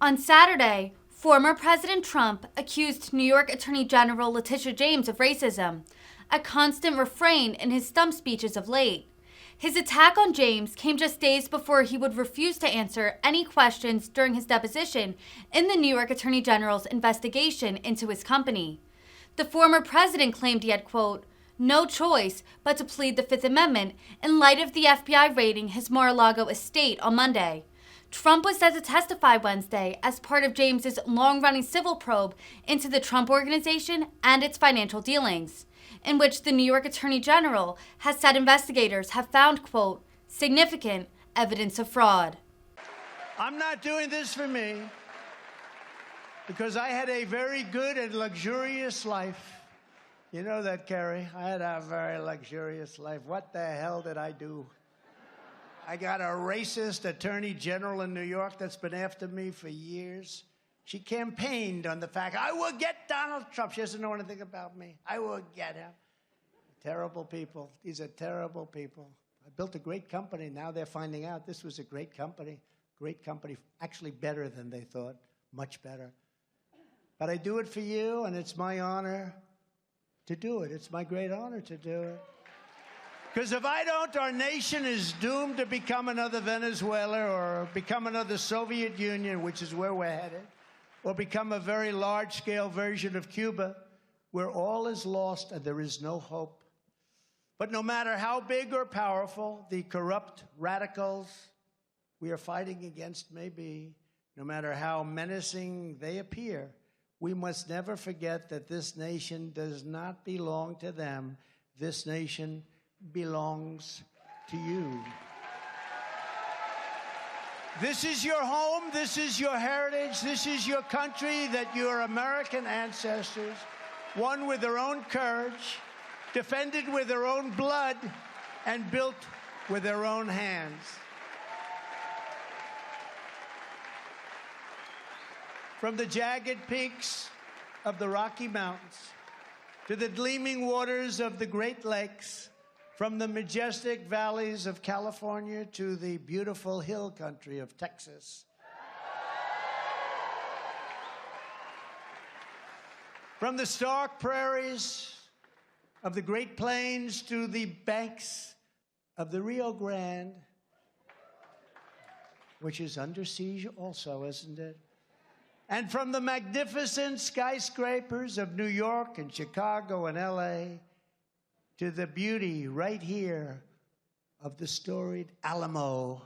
On Saturday, former President Trump accused New York Attorney General Letitia James of racism, a constant refrain in his stump speeches of late. His attack on James came just days before he would refuse to answer any questions during his deposition in the New York Attorney General's investigation into his company. The former president claimed he had, quote, no choice but to plead the Fifth Amendment in light of the FBI raiding his Mar-a-Lago estate on Monday. Trump was set to testify Wednesday as part of James's long-running civil probe into the Trump Organization and its financial dealings, in which the New York Attorney General has said investigators have found, quote, significant evidence of fraud. I'm not doing this for me because I had a very good and luxurious life. You know that, Kerry. I had a very luxurious life. What the hell did I do? I got a racist attorney general in New York that's been after me for years. She campaigned on the fact, I will get Donald Trump. She doesn't know anything about me. I will get him. Terrible people. These are terrible people. I built a great company. Now they're finding out this was a great company. Great company. Actually better than they thought. Much better. But I do it for you, and it's my honor to do it. It's my great honor to do it. Because if I don't, our nation is doomed to become another Venezuela or become another Soviet Union, which is where we're headed, or become a very large-scale version of Cuba, where all is lost and there is no hope. But no matter how big or powerful the corrupt radicals we are fighting against may be, no matter how menacing they appear, we must never forget that this nation does not belong to them. This nation belongs to you. This is your home, this is your heritage, this is your country that your American ancestors won with their own courage, defended with their own blood, and built with their own hands. From the jagged peaks of the Rocky Mountains to the gleaming waters of the Great Lakes, from the majestic valleys of California to the beautiful hill country of Texas. From the stark prairies of the Great Plains to the banks of the Rio Grande, which is under siege also, isn't it? And from the magnificent skyscrapers of New York and Chicago and LA, to the beauty right here of the storied Alamo.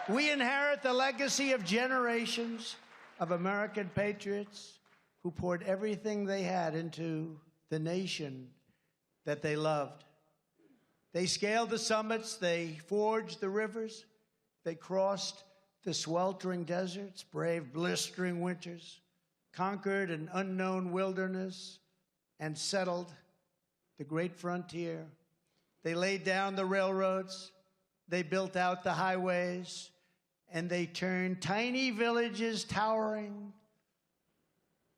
We inherit the legacy of generations of American patriots who poured everything they had into the nation that they loved. They scaled the summits, they forged the rivers, they crossed the sweltering deserts, braved blistering winters, conquered an unknown wilderness, and settled the great frontier. They laid down the railroads, they built out the highways, and they turned tiny villages towering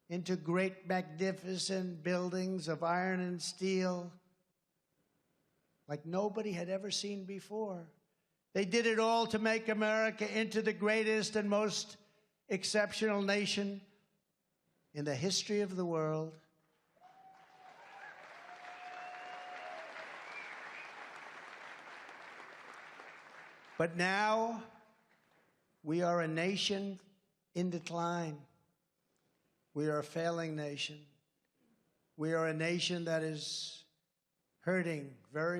into great magnificent buildings of iron and steel like nobody had ever seen before. They did it all to make America into the greatest and most exceptional nation in the history of the world. But now, we are a nation in decline. We are a failing nation. We are a nation that is hurting very